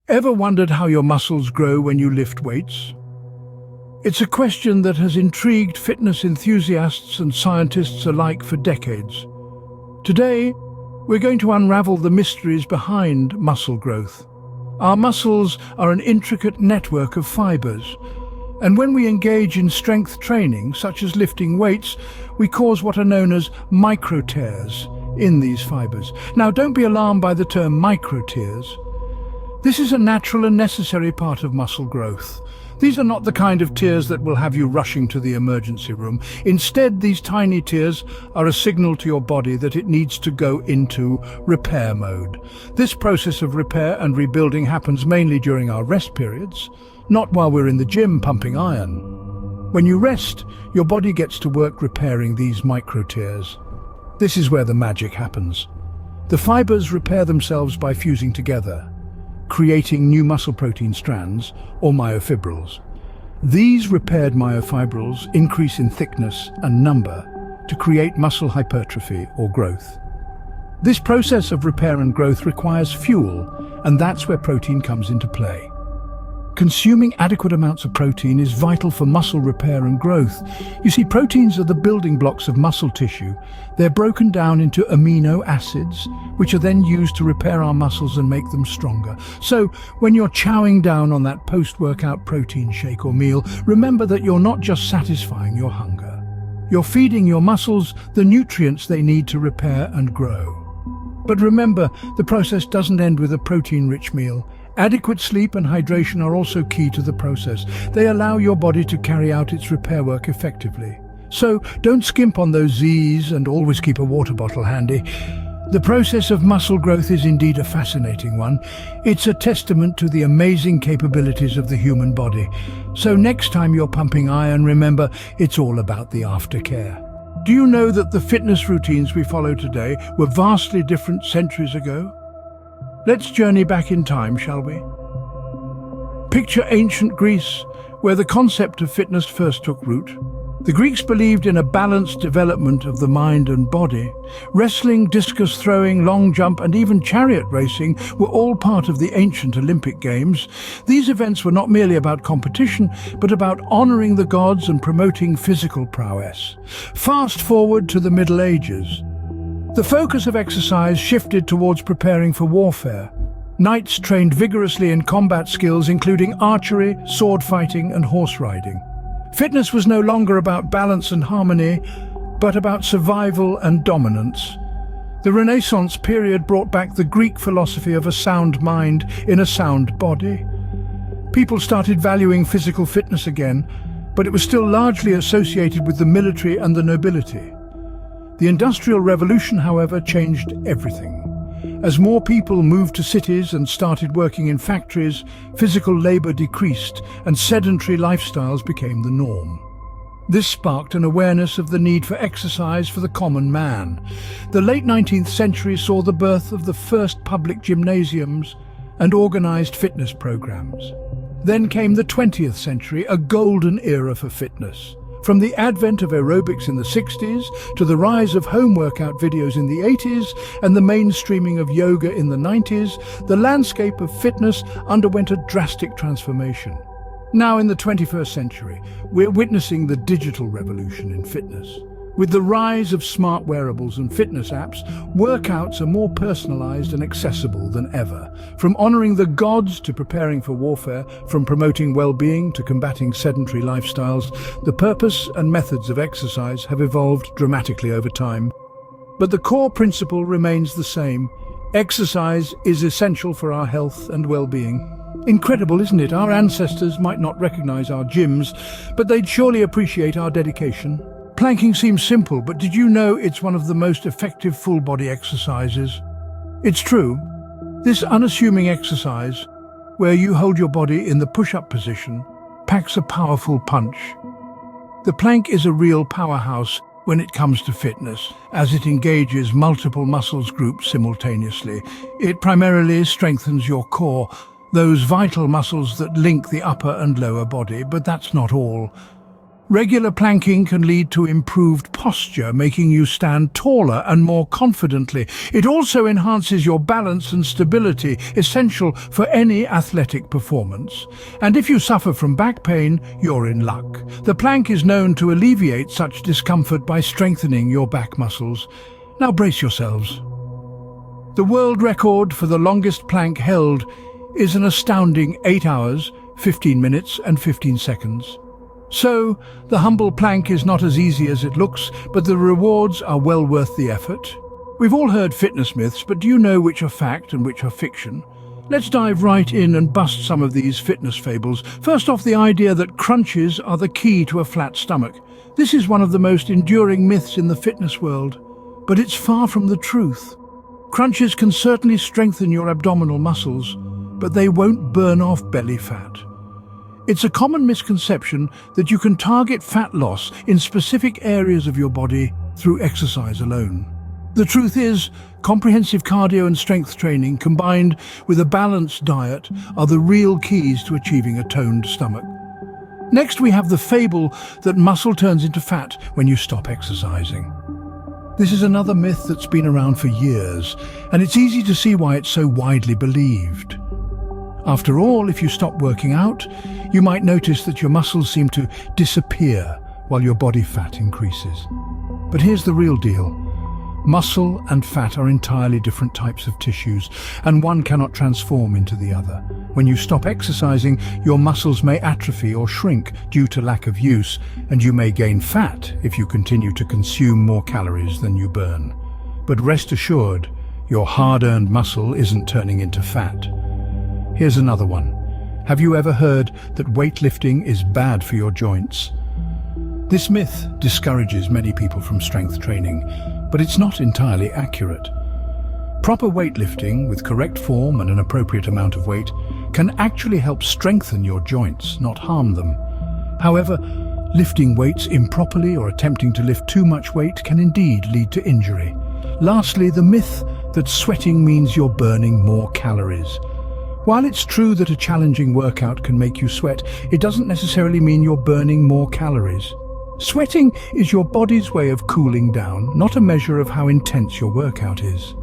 Ever wondered how your muscles grow when you lift weights? It's a question that has intrigued fitness enthusiasts and scientists alike for decades. Today, we're going to unravel the mysteries behind muscle growth. Our muscles are an intricate network of fibers, and when we engage in strength training, such as lifting weights, we cause what are known as micro tears in these fibers. Now, don't be alarmed by the term micro tears. This is a natural and necessary part of muscle growth. These are not the kind of tears that will have you rushing to the emergency room. Instead, these tiny tears are a signal to your body that it needs to go into repair mode. This process of repair and rebuilding happens mainly during our rest periods, not while we're in the gym pumping iron. When you rest, your body gets to work repairing these micro tears. This is where the magic happens. The fibers repair themselves by fusing together, creating new muscle protein strands, or myofibrils. These repaired myofibrils increase in thickness and number to create muscle hypertrophy or growth. This process of repair and growth requires fuel, and that's where protein comes into play. Consuming adequate amounts of protein is vital for muscle repair and growth. You see, proteins are the building blocks of muscle tissue. They're broken down into amino acids, which are then used to repair our muscles and make them stronger. So, when you're chowing down on that post-workout protein shake or meal, remember that you're not just satisfying your hunger. You're feeding your muscles the nutrients they need to repair and grow. But remember, the process doesn't end with a protein-rich meal. Adequate sleep and hydration are also key to the process. They allow your body to carry out its repair work effectively. So don't skimp on those Z's and always keep a water bottle handy. The process of muscle growth is indeed a fascinating one. It's a testament to the amazing capabilities of the human body. So next time you're pumping iron, remember, it's all about the aftercare. Do you know that the fitness routines we follow today were vastly different centuries ago? Let's journey back in time, shall we? Picture ancient Greece, where the concept of fitness first took root. The Greeks believed in a balanced development of the mind and body. Wrestling, discus throwing, long jump, and even chariot racing were all part of the ancient Olympic Games. These events were not merely about competition, but about honoring the gods and promoting physical prowess. Fast forward to the Middle Ages. The focus of exercise shifted towards preparing for warfare. Knights trained vigorously in combat skills, including archery, sword fighting, and horse riding. Fitness was no longer about balance and harmony, but about survival and dominance. The Renaissance period brought back the Greek philosophy of a sound mind in a sound body. People started valuing physical fitness again, but it was still largely associated with the military and the nobility. The Industrial Revolution, however, changed everything. As more people moved to cities and started working in factories, physical labor decreased and sedentary lifestyles became the norm. This sparked an awareness of the need for exercise for the common man. The late 19th century saw the birth of the first public gymnasiums and organized fitness programs. Then came the 20th century, a golden era for fitness. From the advent of aerobics in the 60s to the rise of home workout videos in the 80s and the mainstreaming of yoga in the 90s, the landscape of fitness underwent a drastic transformation. Now in the 21st century, we're witnessing the digital revolution in fitness. With the rise of smart wearables and fitness apps, workouts are more personalized and accessible than ever. From honoring the gods to preparing for warfare, from promoting well-being to combating sedentary lifestyles, the purpose and methods of exercise have evolved dramatically over time. But the core principle remains the same. Exercise is essential for our health and well-being. Incredible, isn't it? Our ancestors might not recognize our gyms, but they'd surely appreciate our dedication. Planking seems simple, but did you know it's one of the most effective full-body exercises? It's true. This unassuming exercise, where you hold your body in the push-up position, packs a powerful punch. The plank is a real powerhouse when it comes to fitness, as it engages multiple muscles groups simultaneously. It primarily strengthens your core, those vital muscles that link the upper and lower body, but that's not all. Regular planking can lead to improved posture, making you stand taller and more confidently. It also enhances your balance and stability, essential for any athletic performance. And if you suffer from back pain, you're in luck. The plank is known to alleviate such discomfort by strengthening your back muscles. Now brace yourselves. The world record for the longest plank held is an astounding 8 hours, 15 minutes and 15 seconds. So, the humble plank is not as easy as it looks, but the rewards are well worth the effort. We've all heard fitness myths, but do you know which are fact and which are fiction? Let's dive right in and bust some of these fitness fables. First off, the idea that crunches are the key to a flat stomach. This is one of the most enduring myths in the fitness world, but it's far from the truth. Crunches can certainly strengthen your abdominal muscles, but they won't burn off belly fat. It's a common misconception that you can target fat loss in specific areas of your body through exercise alone. The truth is, comprehensive cardio and strength training combined with a balanced diet are the real keys to achieving a toned stomach. Next, we have the fable that muscle turns into fat when you stop exercising. This is another myth that's been around for years, and it's easy to see why it's so widely believed. After all, if you stop working out, you might notice that your muscles seem to disappear while your body fat increases. But here's the real deal. Muscle and fat are entirely different types of tissues, and one cannot transform into the other. When you stop exercising, your muscles may atrophy or shrink due to lack of use, and you may gain fat if you continue to consume more calories than you burn. But rest assured, your hard-earned muscle isn't turning into fat. Here's another one. Have you ever heard that weightlifting is bad for your joints? This myth discourages many people from strength training, but it's not entirely accurate. Proper weightlifting, with correct form and an appropriate amount of weight, can actually help strengthen your joints, not harm them. However, lifting weights improperly or attempting to lift too much weight can indeed lead to injury. Lastly, the myth that sweating means you're burning more calories. While it's true that a challenging workout can make you sweat, it doesn't necessarily mean you're burning more calories. Sweating is your body's way of cooling down, not a measure of how intense your workout is.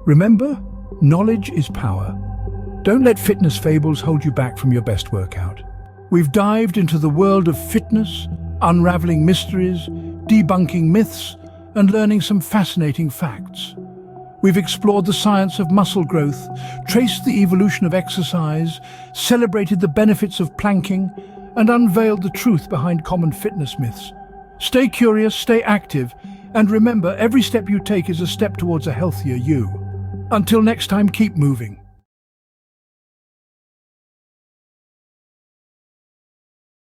Remember, knowledge is power. Don't let fitness fables hold you back from your best workout. We've dived into the world of fitness, unraveling mysteries, debunking myths, and learning some fascinating facts. We've explored the science of muscle growth, traced the evolution of exercise, celebrated the benefits of planking, and unveiled the truth behind common fitness myths. Stay curious, stay active, and remember, every step you take is a step towards a healthier you. Until next time, keep moving.